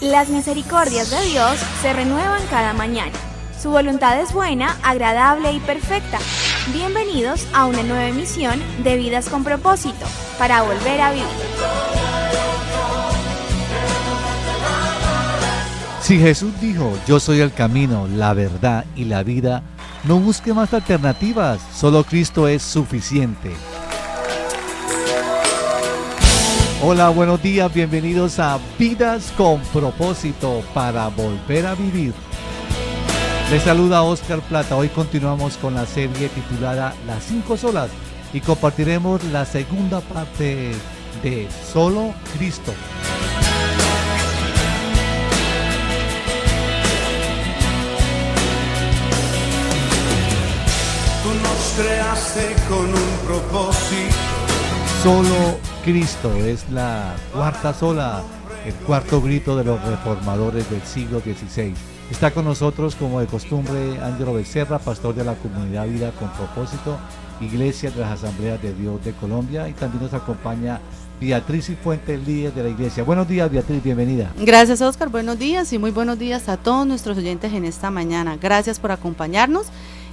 Las misericordias de Dios se renuevan cada mañana. Su voluntad es buena, agradable y perfecta. Bienvenidos a una nueva emisión de Vidas con Propósito, para volver a vivir. Si Jesús dijo, yo soy el camino, la verdad y la vida, no busque más alternativas, solo Cristo es suficiente. Hola, buenos días, bienvenidos a Vidas con Propósito, para volver a vivir. Les saluda Oscar Plata. Hoy continuamos con la serie titulada Las 5 solas y compartiremos la segunda parte de Solo Cristo. Tú nos creaste con un propósito. Solo Cristo es la cuarta sola, el cuarto grito de los reformadores del siglo XVI. Está con nosotros, como de costumbre, Ángelo Becerra, pastor de la comunidad Vida con Propósito, Iglesia de las Asambleas de Dios de Colombia, y también nos acompaña Beatriz Cifuentes, líder de la iglesia. Buenos días, Beatriz, bienvenida. Gracias, Oscar, buenos días y muy buenos días a todos nuestros oyentes en esta mañana. Gracias por acompañarnos.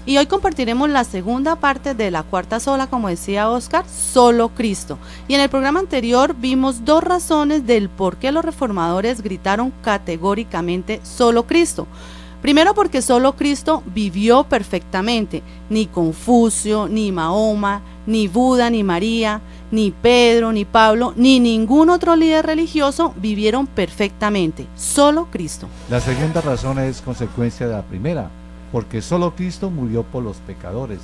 Y hoy compartiremos la segunda parte de la cuarta sola, como decía Oscar, Solo Cristo. Y en el programa anterior vimos dos razones del por qué los reformadores gritaron categóricamente Solo Cristo. Primero, porque solo Cristo vivió perfectamente. Ni Confucio, ni Mahoma, ni Buda, ni María, ni Pedro, ni Pablo, ni ningún otro líder religioso vivieron perfectamente. Solo Cristo. La segunda razón es consecuencia de la primera, porque solo Cristo murió por los pecadores.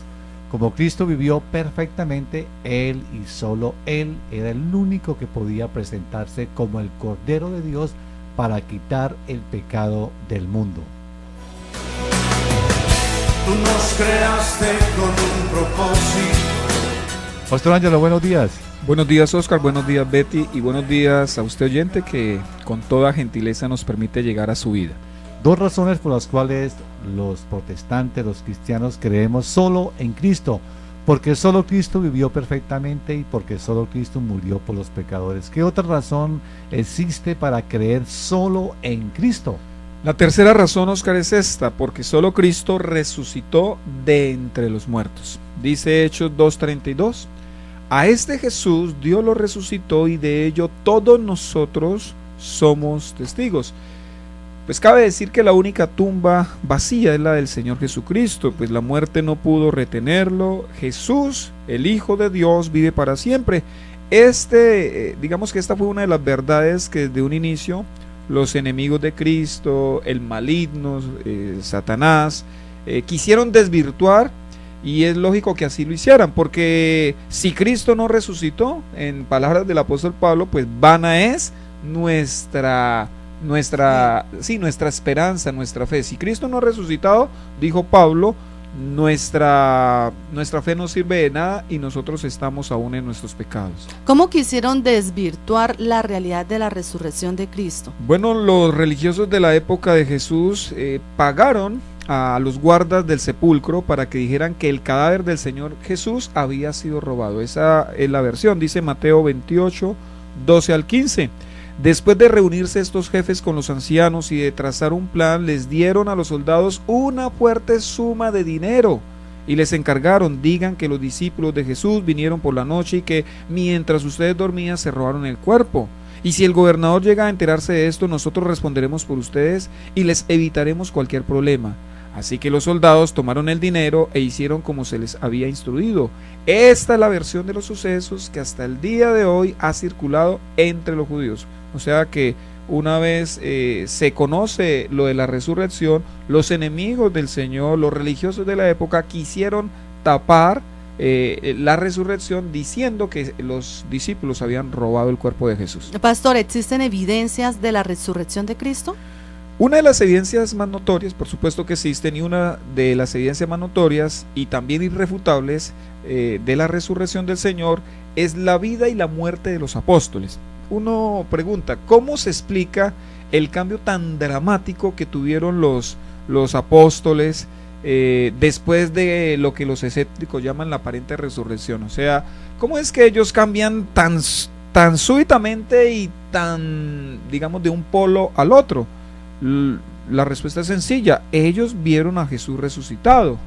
Como Cristo vivió perfectamente, Él y solo Él era el único que podía presentarse como el Cordero de Dios para quitar el pecado del mundo. Tú nos creaste con un propósito. Pastor Ángelo, buenos días. Buenos días, Oscar, buenos días, Betty, y buenos días a usted, oyente, que con toda gentileza nos permite llegar a su vida. Dos razones por las cuales los protestantes, los cristianos, creemos solo en Cristo: porque solo Cristo vivió perfectamente y porque solo Cristo murió por los pecadores. ¿Qué otra razón existe para creer solo en Cristo? La tercera razón, Oscar, es esta: porque solo Cristo resucitó de entre los muertos. Dice Hechos 2:32, a este Jesús Dios lo resucitó y de ello todos nosotros somos testigos. Pues cabe decir que la única tumba vacía es la del Señor Jesucristo, pues la muerte no pudo retenerlo. Jesús, el Hijo de Dios, vive para siempre. Digamos que esta fue una de las verdades que desde un inicio los enemigos de Cristo, el maligno, Satanás, quisieron desvirtuar, y es lógico que así lo hicieran, porque si Cristo no resucitó, en palabras del apóstol Pablo, pues vana es nuestra esperanza, nuestra fe. Si Cristo no ha resucitado, dijo Pablo, nuestra fe no sirve de nada y nosotros estamos aún en nuestros pecados. ¿Cómo quisieron desvirtuar la realidad de la resurrección de Cristo? Bueno, los religiosos de la época de Jesús pagaron a los guardas del sepulcro para que dijeran que el cadáver del Señor Jesús había sido robado. Esa es la versión, dice Mateo 28, 12 al 15. Después de reunirse estos jefes con los ancianos y de trazar un plan, les dieron a los soldados una fuerte suma de dinero y les encargaron: digan que los discípulos de Jesús vinieron por la noche y que mientras ustedes dormían se robaron el cuerpo. Y si el gobernador llega a enterarse de esto, nosotros responderemos por ustedes y les evitaremos cualquier problema. Así que los soldados tomaron el dinero e hicieron como se les había instruido. Esta es la versión de los sucesos que hasta el día de hoy ha circulado entre los judíos. O sea que una vez se conoce lo de la resurrección, los enemigos del Señor, los religiosos de la época, quisieron tapar la resurrección diciendo que los discípulos habían robado el cuerpo de Jesús. Pastor, ¿existen evidencias de la resurrección de Cristo? Una de las evidencias más notorias, por supuesto que existen, y una de las evidencias más notorias y también irrefutables de la resurrección del Señor es la vida y la muerte de los apóstoles. Uno pregunta, ¿cómo se explica el cambio tan dramático que tuvieron los apóstoles después de lo que los escépticos llaman la aparente resurrección? O sea, ¿cómo es que ellos cambian tan tan súbitamente y tan, digamos, de un polo al otro? La respuesta es sencilla: ellos vieron a Jesús resucitado.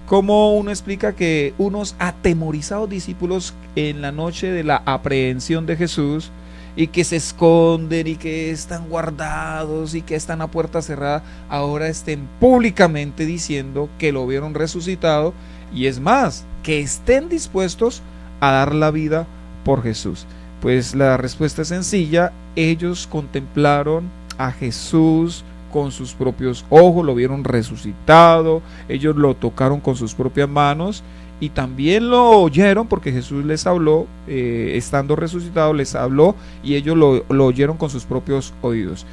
¿Cómo uno explica que unos atemorizados discípulos en la noche de la aprehensión de Jesús, y que se esconden y que están guardados y que están a puerta cerrada, ahora estén públicamente diciendo que lo vieron resucitado, y es más, que estén dispuestos a dar la vida por Jesús? Pues la respuesta es sencilla: ellos contemplaron a Jesús con sus propios ojos, lo vieron resucitado, ellos lo tocaron con sus propias manos y también lo oyeron, porque Jesús les habló, estando resucitado les habló, y ellos lo oyeron con sus propios oídos.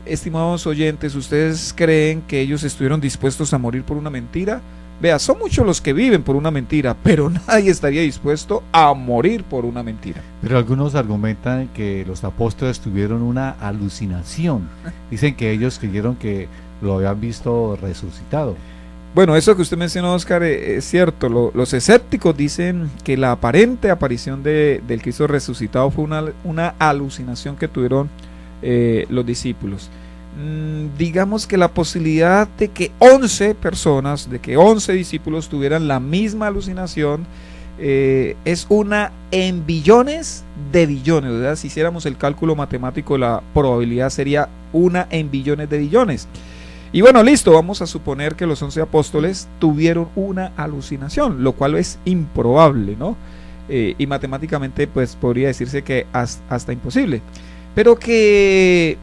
Estimados oyentes, ¿ustedes creen que ellos estuvieron dispuestos a morir por una mentira? Vea, son muchos los que viven por una mentira, pero nadie estaría dispuesto a morir por una mentira. Pero algunos argumentan que los apóstoles tuvieron una alucinación. Dicen que ellos creyeron que lo habían visto resucitado. Bueno, eso que usted mencionó, Oscar, es cierto. Los escépticos dicen que la aparente aparición del Cristo resucitado fue una alucinación que tuvieron los discípulos. Digamos que la posibilidad de que 11 personas, de que 11 discípulos tuvieran la misma alucinación, es una en billones de billones, ¿verdad? Si hiciéramos el cálculo matemático, la probabilidad sería una en billones de billones. Y bueno, listo, vamos a suponer que los 11 apóstoles tuvieron una alucinación, lo cual es improbable, ¿no? Y matemáticamente pues podría decirse que hasta imposible. Pero que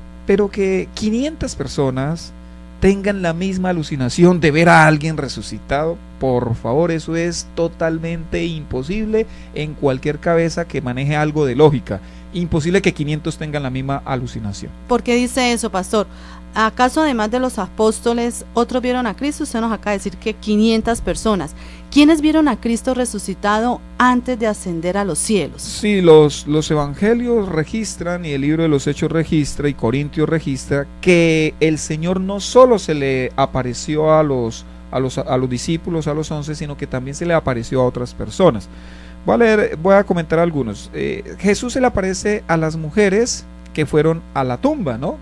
500 personas tengan la misma alucinación de ver a alguien resucitado, por favor, eso es totalmente imposible en cualquier cabeza que maneje algo de lógica. Imposible que 500 tengan la misma alucinación. ¿Por qué dice eso, pastor? ¿Acaso además de los apóstoles, otros vieron a Cristo? Usted nos acaba de decir que 500 personas. ¿Quiénes vieron a Cristo resucitado antes de ascender a los cielos? Sí, los evangelios registran, y el libro de los Hechos registra, y Corintios registra, que el Señor no solo se le apareció a los discípulos, a los 11, sino que también se le apareció a otras personas. Voy a comentar algunos. Jesús se le aparece a las mujeres que fueron a la tumba, ¿no?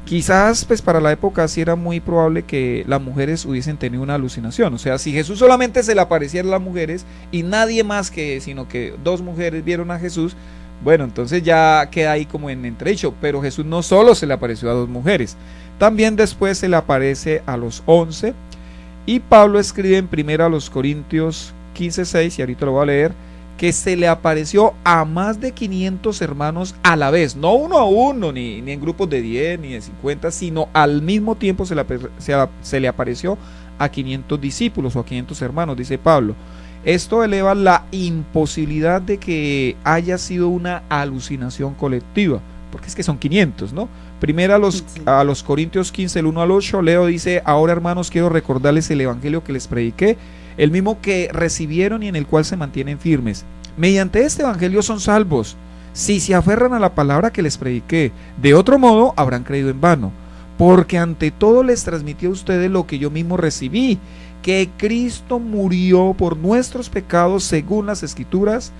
Quizás pues para la época sí era muy probable que las mujeres hubiesen tenido una alucinación. O sea, si Jesús solamente se le aparecía a las mujeres y nadie más sino que 2 mujeres vieron a Jesús, bueno, entonces ya queda ahí como en entredicho. Pero Jesús no solo se le apareció a 2 mujeres, también después se le aparece a los 11. Y Pablo escribe en 1 Corintios 15:6, y ahorita lo voy a leer, que se le apareció a más de 500 hermanos a la vez, no uno a uno, ni en grupos de 10, ni de 50, sino al mismo tiempo se le apareció a 500 discípulos o a 500 hermanos, dice Pablo. Esto eleva la imposibilidad de que haya sido una alucinación colectiva, porque es que son 500, ¿no? Primero a los Corintios 15, el 1 al 8, Leo dice: ahora, hermanos, quiero recordarles el evangelio que les prediqué, el mismo que recibieron y en el cual se mantienen firmes. Mediante este evangelio son salvos, si se aferran a la palabra que les prediqué. De otro modo habrán creído en vano, porque ante todo les transmití a ustedes lo que yo mismo recibí, que Cristo murió por nuestros pecados según las Escrituras,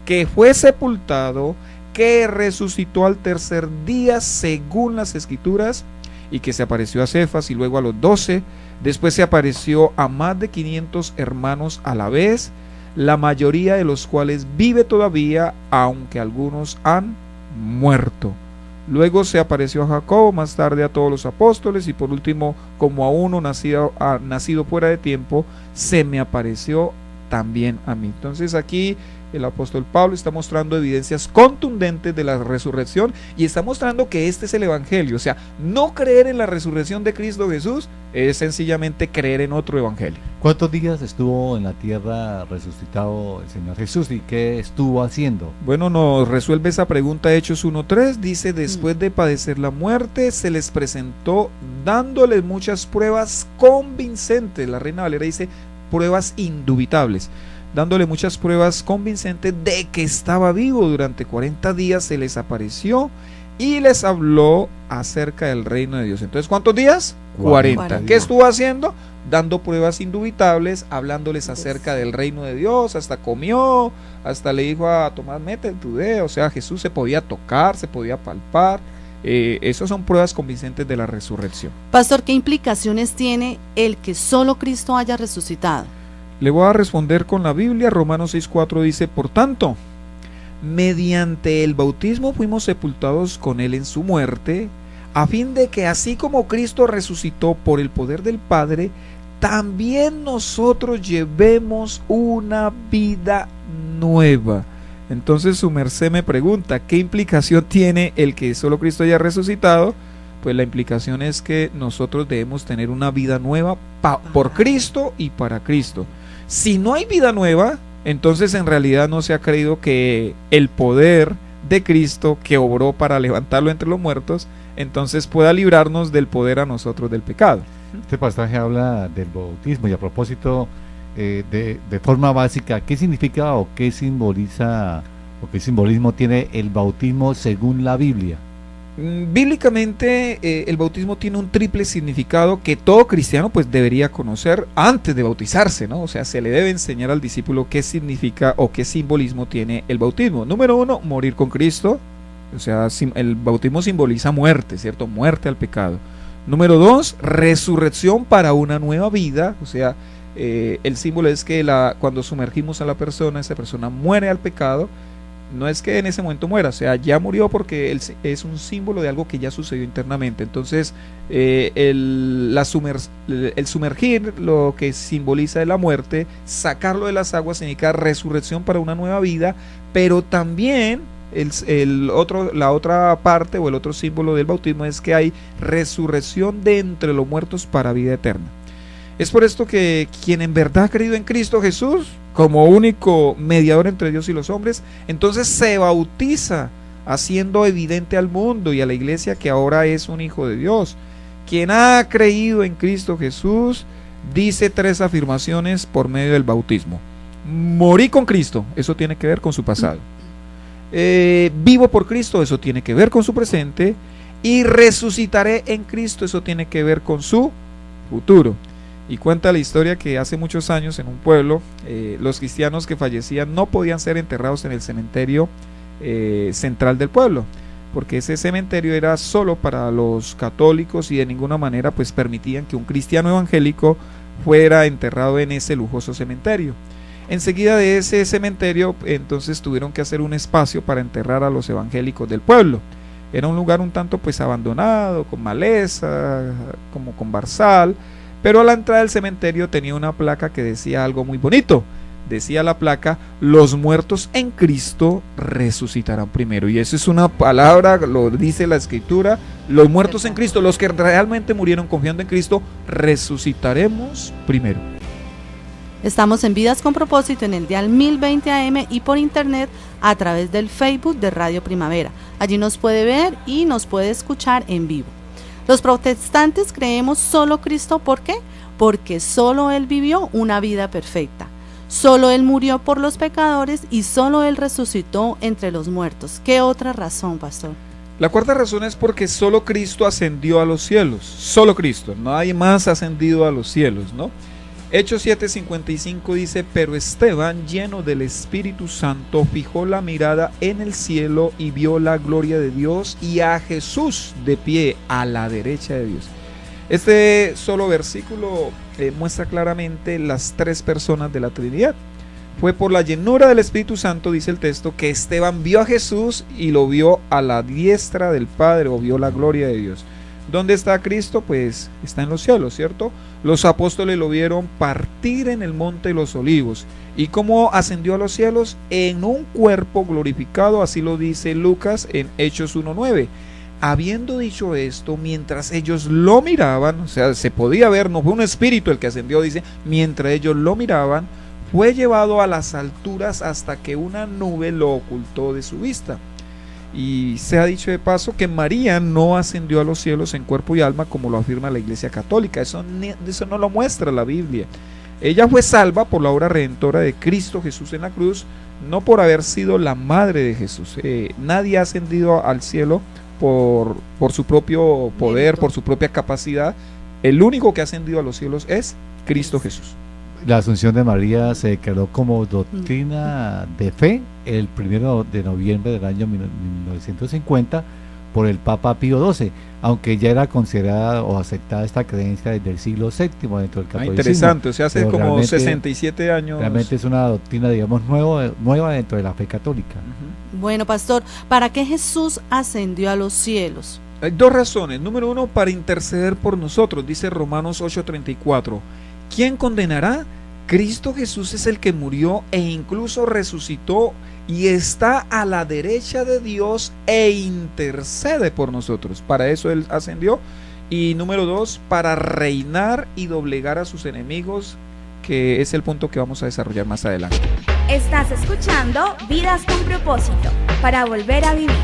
que fue sepultado, que resucitó al tercer día según las Escrituras, y que se apareció a Cefas y luego a los 12. Después se apareció a más de 500 hermanos a la vez, la mayoría de los cuales vive todavía, aunque algunos han muerto. Luego se apareció a Jacobo, más tarde a todos los apóstoles, y por último, como a uno nacido fuera de tiempo, se me apareció también a mí. Entonces aquí el apóstol Pablo está mostrando evidencias contundentes de la resurrección, y está mostrando que este es el evangelio. O sea, no creer en la resurrección de Cristo Jesús es sencillamente creer en otro evangelio. ¿Cuántos días estuvo en la tierra resucitado el Señor Jesús y qué estuvo haciendo? Bueno, nos resuelve esa pregunta Hechos 1:3. Dice: después de padecer la muerte, se les presentó dándoles muchas pruebas convincentes. La Reina Valera dice pruebas indubitables, dándole muchas pruebas convincentes de que estaba vivo. Durante 40 días se les apareció y les habló acerca del reino de Dios. Entonces, ¿cuántos días? 40. ¿Qué estuvo haciendo? Dando pruebas indubitables, hablándoles acerca del reino de Dios, hasta comió, hasta le dijo a Tomás, mete en tu dedo. O sea, Jesús se podía tocar, se podía palpar. Esas son pruebas convincentes de la resurrección. Pastor, ¿qué implicaciones tiene el que solo Cristo haya resucitado? Le voy a responder con la Biblia. Romanos 6:4 dice, por tanto, mediante el bautismo fuimos sepultados con él en su muerte, a fin de que así como Cristo resucitó por el poder del Padre, también nosotros llevemos una vida nueva. Entonces su merced me pregunta, ¿qué implicación tiene el que solo Cristo haya resucitado? Pues la implicación es que nosotros debemos tener una vida nueva por Cristo y para Cristo. Si no hay vida nueva, entonces en realidad no se ha creído que el poder de Cristo que obró para levantarlo entre los muertos, entonces pueda librarnos del poder a nosotros del pecado. Este pasaje habla del bautismo y a propósito, de forma básica, ¿qué significa o qué simboliza o qué simbolismo tiene el bautismo según la Biblia? Bíblicamente el bautismo tiene un triple significado que todo cristiano pues debería conocer antes de bautizarse, ¿no? O sea, se le debe enseñar al discípulo qué significa o qué simbolismo tiene el bautismo. Número 1, morir con Cristo. O sea, el bautismo simboliza muerte, ¿cierto? Muerte al pecado. Número 2, resurrección para una nueva vida. O sea, el símbolo es que cuando sumergimos a la persona, esa persona muere al pecado. No es que en ese momento muera, o sea, ya murió porque es un símbolo de algo que ya sucedió internamente. Entonces, el sumergir, lo que simboliza de la muerte, sacarlo de las aguas significa resurrección para una nueva vida, pero también la otra parte o el otro símbolo del bautismo es que hay resurrección de entre los muertos para vida eterna. Es por esto que quien en verdad ha creído en Cristo Jesús como único mediador entre Dios y los hombres, entonces se bautiza, haciendo evidente al mundo y a la iglesia que ahora es un hijo de Dios. Quien ha creído en Cristo Jesús dice 3 afirmaciones por medio del bautismo. Morí con Cristo, eso tiene que ver con su pasado. Vivo por Cristo, eso tiene que ver con su presente. Y resucitaré en Cristo, eso tiene que ver con su futuro. Y cuenta la historia que hace muchos años en un pueblo, los cristianos que fallecían no podían ser enterrados en el cementerio central del pueblo, porque ese cementerio era solo para los católicos y de ninguna manera pues permitían que un cristiano evangélico fuera enterrado en ese lujoso cementerio. Enseguida de ese cementerio entonces tuvieron que hacer un espacio para enterrar a los evangélicos del pueblo. Era un lugar un tanto pues abandonado, con maleza, como con barzal. Pero a la entrada del cementerio tenía una placa que decía algo muy bonito. Decía la placa, los muertos en Cristo resucitarán primero. Y eso es una palabra, lo dice la Escritura, los muertos en Cristo, los que realmente murieron confiando en Cristo, resucitaremos primero. Estamos en Vidas con Propósito en el dial 1020 AM y por internet a través del Facebook de Radio Primavera. Allí nos puede ver y nos puede escuchar en vivo. Los protestantes creemos solo Cristo, ¿por qué? Porque solo Él vivió una vida perfecta. Solo Él murió por los pecadores y solo Él resucitó entre los muertos. ¿Qué otra razón, pastor? La cuarta razón es porque solo Cristo ascendió a los cielos. Solo Cristo, nadie más ha ascendido a los cielos, ¿no? Hechos 7:55 dice, pero Esteban, lleno del Espíritu Santo, fijó la mirada en el cielo y vio la gloria de Dios y a Jesús de pie a la derecha de Dios. Este solo versículo muestra claramente las 3 personas de la Trinidad. Fue por la llenura del Espíritu Santo, dice el texto, que Esteban vio a Jesús y lo vio a la diestra del Padre, o vio la gloria de Dios. ¿Dónde está Cristo? Pues está en los cielos, ¿cierto? Los apóstoles lo vieron partir en el monte de los olivos. ¿Y cómo ascendió a los cielos? En un cuerpo glorificado, así lo dice Lucas en Hechos 1:9. Habiendo dicho esto, mientras ellos lo miraban, o sea, se podía ver, no fue un espíritu el que ascendió, dice, mientras ellos lo miraban, fue llevado a las alturas hasta que una nube lo ocultó de su vista. Y se ha dicho de paso que María no ascendió a los cielos en cuerpo y alma como lo afirma la Iglesia Católica. Eso no lo muestra la Biblia. Ella fue salva por la obra redentora de Cristo Jesús en la cruz, no por haber sido la madre de Jesús. Nadie ha ascendido al cielo por su propio poder, Mérito. por su propia capacidad. El único que ha ascendido a los cielos es Cristo Jesús. La Asunción de María se declaró como doctrina de fe el 1 de noviembre del año 1950 por el Papa Pío XII, aunque ya era considerada o aceptada esta creencia desde el siglo VII dentro del catolicismo. Interesante, o sea, hace Pero como realmente- 67 años. Realmente es una doctrina, digamos, nueva dentro de la fe católica. Ujú. Bueno, pastor, ¿para qué Jesús ascendió a los cielos? Hay dos razones. Número uno, para interceder por nosotros, dice Romanos 8:34. ¿Quién condenará? Cristo Jesús es el que murió e incluso resucitó y está a la derecha de Dios e intercede por nosotros. Para eso Él ascendió. Y número dos, para reinar y doblegar a sus enemigos, que es el punto que vamos a desarrollar más adelante. Estás escuchando Vidas con propósito, para volver a vivir.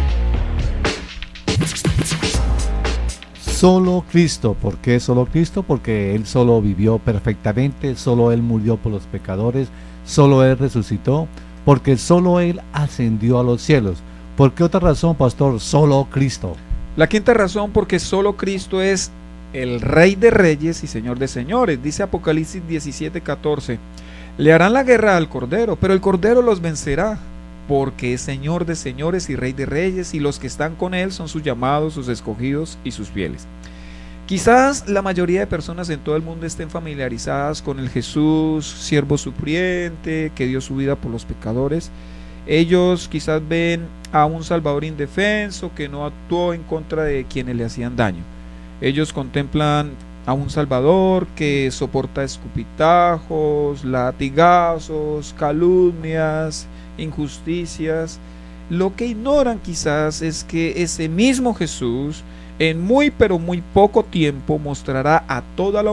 Solo Cristo. ¿Por qué solo Cristo? Porque Él solo vivió perfectamente, solo Él murió por los pecadores, solo Él resucitó, porque solo Él ascendió a los cielos. ¿Por qué otra razón, pastor? Solo Cristo. La quinta razón, porque solo Cristo es el Rey de Reyes y Señor de Señores. Dice Apocalipsis 17:14. Le harán la guerra al Cordero, pero el Cordero los vencerá, porque es Señor de señores y Rey de reyes, y los que están con Él son sus llamados, sus escogidos y sus fieles. Quizás la mayoría de personas en todo el mundo estén familiarizadas con el Jesús, siervo sufriente, que dio su vida por los pecadores. Ellos quizás ven a un Salvador indefenso que no actuó en contra de quienes le hacían daño. Ellos contemplan a un Salvador que soporta escupitajos, latigazos, calumnias, injusticias. Lo que ignoran quizás es que ese mismo Jesús en muy pero muy poco tiempo mostrará a toda la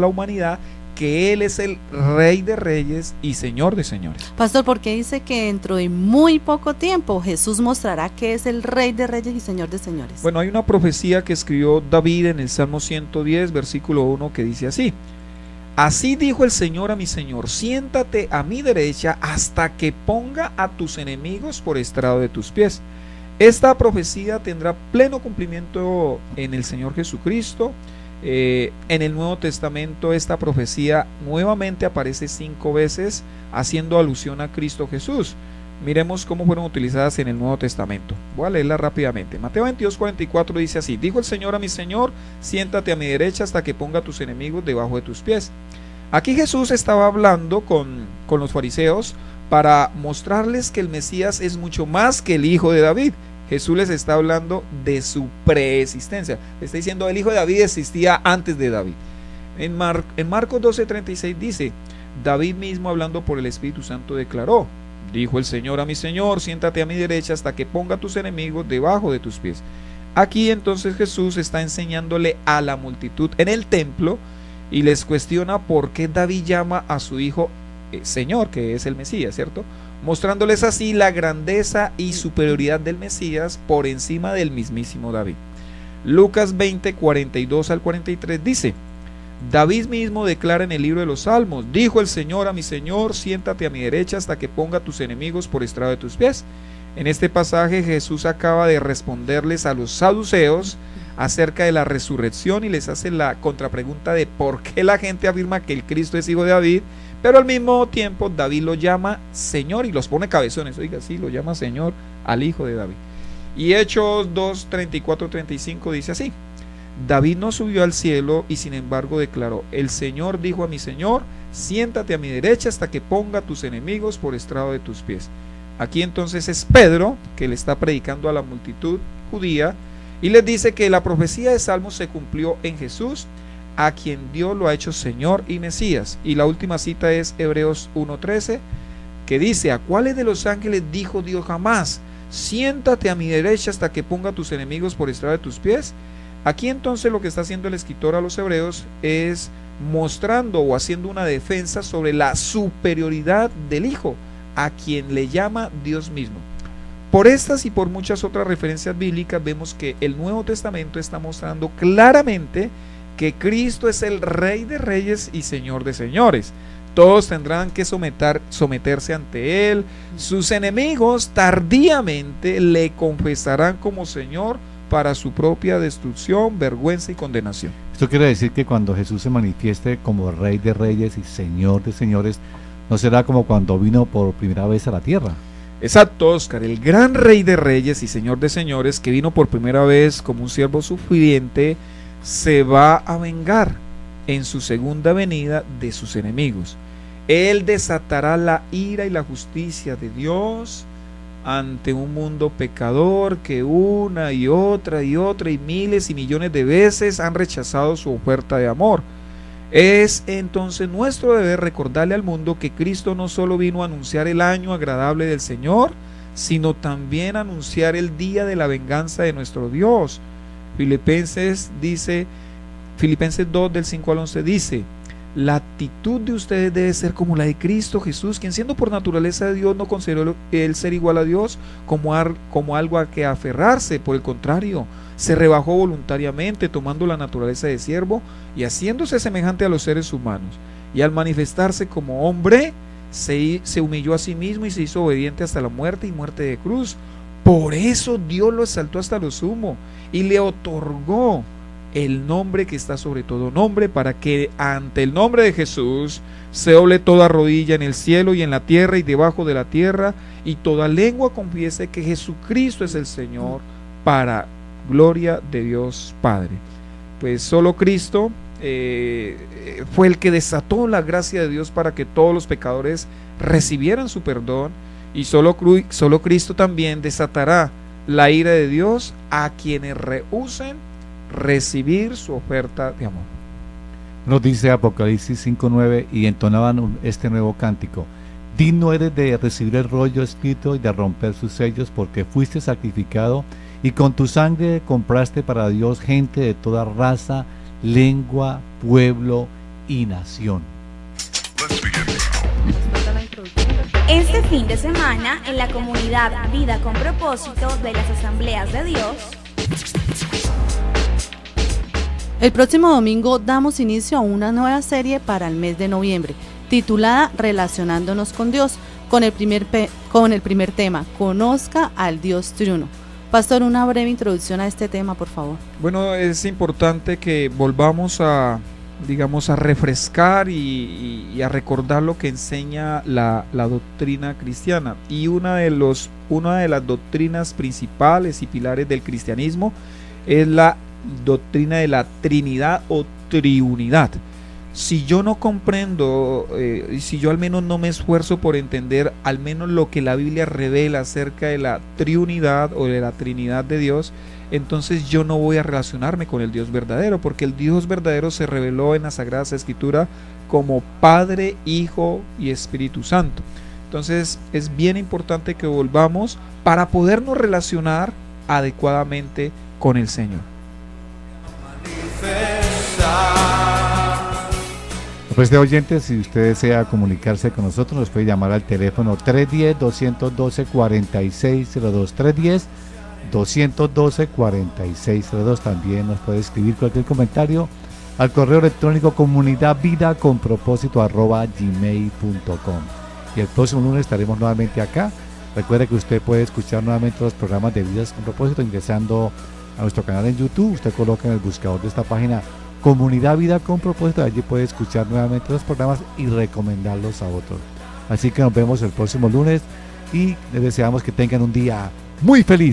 humanidad que Él es el Rey de Reyes y Señor de Señores. Pastor, porque dice que dentro de muy poco tiempo Jesús mostrará que es el Rey de Reyes y Señor de Señores. Bueno, hay una profecía que escribió David en el Salmo 110, versículo 1, que dice así: Así dijo el Señor a mi Señor, siéntate a mi derecha hasta que ponga a tus enemigos por estrado de tus pies. Esta profecía tendrá pleno cumplimiento en el Señor Jesucristo. En el Nuevo Testamento esta profecía nuevamente aparece 5 veces haciendo alusión a Cristo Jesús. Miremos cómo fueron utilizadas en el Nuevo Testamento. Voy a leerla rápidamente. Mateo 22:44 dice así: Dijo el Señor a mi Señor, siéntate a mi derecha hasta que ponga a tus enemigos debajo de tus pies. Aquí Jesús estaba hablando con los fariseos para mostrarles que el Mesías es mucho más que el hijo de David. Jesús les está hablando de su preexistencia. Le está diciendo: el hijo de David existía antes de David. En Marcos 12:36 dice: David mismo, hablando por el Espíritu Santo, declaró: Dijo el Señor a mi Señor, siéntate a mi derecha hasta que ponga a tus enemigos debajo de tus pies. Aquí entonces Jesús está enseñándole a la multitud en el templo y les cuestiona por qué David llama a su hijo Señor, que es el Mesías, ¿cierto? Mostrándoles así la grandeza y superioridad del Mesías por encima del mismísimo David. Lucas 20:42 al 43 dice: David mismo declara en el libro de los Salmos: Dijo el Señor a mi Señor, siéntate a mi derecha hasta que ponga a tus enemigos por estrado de tus pies. En este pasaje Jesús acaba de responderles a los saduceos acerca de la resurrección y les hace la contrapregunta de por qué la gente afirma que el Cristo es hijo de David, pero al mismo tiempo David lo llama Señor y los pone cabezones. Oiga, sí, lo llama Señor al hijo de David. Y Hechos 2:34-35 dice así: David no subió al cielo y sin embargo declaró: El Señor dijo a mi Señor, siéntate a mi derecha hasta que ponga a tus enemigos por estrado de tus pies. Aquí entonces es Pedro que le está predicando a la multitud judía y les dice que la profecía de Salmos se cumplió en Jesús, a quien Dios lo ha hecho Señor y Mesías. Y la última cita es Hebreos 1:13, que dice: ¿A cuáles de los ángeles dijo Dios jamás, siéntate a mi derecha hasta que ponga a tus enemigos por estrado de tus pies? Aquí entonces lo que está haciendo el escritor a los hebreos es mostrando o haciendo una defensa sobre la superioridad del Hijo, a quien le llama Dios mismo. Por estas y por muchas otras referencias bíblicas vemos que el Nuevo Testamento está mostrando claramente que Cristo es el Rey de Reyes y Señor de Señores. todos tendrán que someterse ante Él. Sus enemigos tardíamente le confesarán como Señor para su propia destrucción, vergüenza y condenación. Esto quiere decir que cuando Jesús se manifieste como Rey de Reyes y Señor de Señores, no será como cuando vino por primera vez a la tierra. Exacto, Oscar, el gran Rey de Reyes y Señor de Señores, que vino por primera vez como un siervo sufriente, se va a vengar en su segunda venida de sus enemigos. Él desatará la ira y la justicia de Dios ante un mundo pecador que una y otra y miles y millones de veces han rechazado su oferta de amor. Es entonces nuestro deber recordarle al mundo que Cristo no solo vino a anunciar el año agradable del Señor, sino también a anunciar el día de la venganza de nuestro Dios. Filipenses 2 del 5 al 11 dice: la actitud de ustedes debe ser como la de Cristo Jesús, quien siendo por naturaleza de Dios no consideró el ser igual a Dios como algo a que aferrarse. Por el contrario, se rebajó voluntariamente, tomando la naturaleza de siervo y haciéndose semejante a los seres humanos. Y al manifestarse como hombre, se humilló a sí mismo y se hizo obediente hasta la muerte y muerte de cruz. Por eso Dios lo exaltó hasta lo sumo y le otorgó el nombre que está sobre todo nombre, para que ante el nombre de Jesús se doble toda rodilla en el cielo y en la tierra y debajo de la tierra, y toda lengua confiese que Jesucristo es el Señor, para gloria de Dios Padre. Pues solo Cristo fue el que desató la gracia de Dios para que todos los pecadores recibieran su perdón, y solo Cristo también desatará la ira de Dios a quienes rehúsen recibir su oferta de amor. Nos dice Apocalipsis 5:9: y entonaban este nuevo cántico: digno eres de recibir el rollo escrito y de romper sus sellos, porque fuiste sacrificado y con tu sangre compraste para Dios gente de toda raza, lengua, pueblo y nación. Este fin de semana, en la comunidad Vida con Propósito de las Asambleas de Dios, el próximo domingo damos inicio a una nueva serie para el mes de noviembre, titulada Relacionándonos con Dios, con el primer tema: Conozca al Dios Triuno. Pastor, una breve introducción a este tema, por favor. Bueno, es importante que volvamos a refrescar y a recordar lo que enseña la doctrina cristiana. Y una de las doctrinas principales y pilares del cristianismo es la doctrina de la Trinidad o Triunidad. Si yo no comprendo, si yo al menos no me esfuerzo por entender al menos lo que la Biblia revela acerca de la Triunidad o de la Trinidad de Dios, entonces yo no voy a relacionarme con el Dios verdadero, porque el Dios verdadero se reveló en la Sagrada Escritura como Padre, Hijo y Espíritu Santo. Entonces es bien importante que volvamos para podernos relacionar adecuadamente con el Señor. Pues de oyentes, si usted desea comunicarse con nosotros, nos puede llamar al teléfono 310-212-4602, 310-212-4602. También nos puede escribir cualquier comentario al correo electrónico comunidadvidaconpropósito@gmail.com. Y el próximo lunes estaremos nuevamente acá. Recuerde que usted puede escuchar nuevamente los programas de Vidas con Propósito ingresando a nuestro canal en YouTube. Usted coloca en el buscador de esta página Comunidad Vida con Propósito. Allí puede escuchar nuevamente los programas y recomendarlos a otros. Así que nos vemos el próximo lunes y les deseamos que tengan un día muy feliz.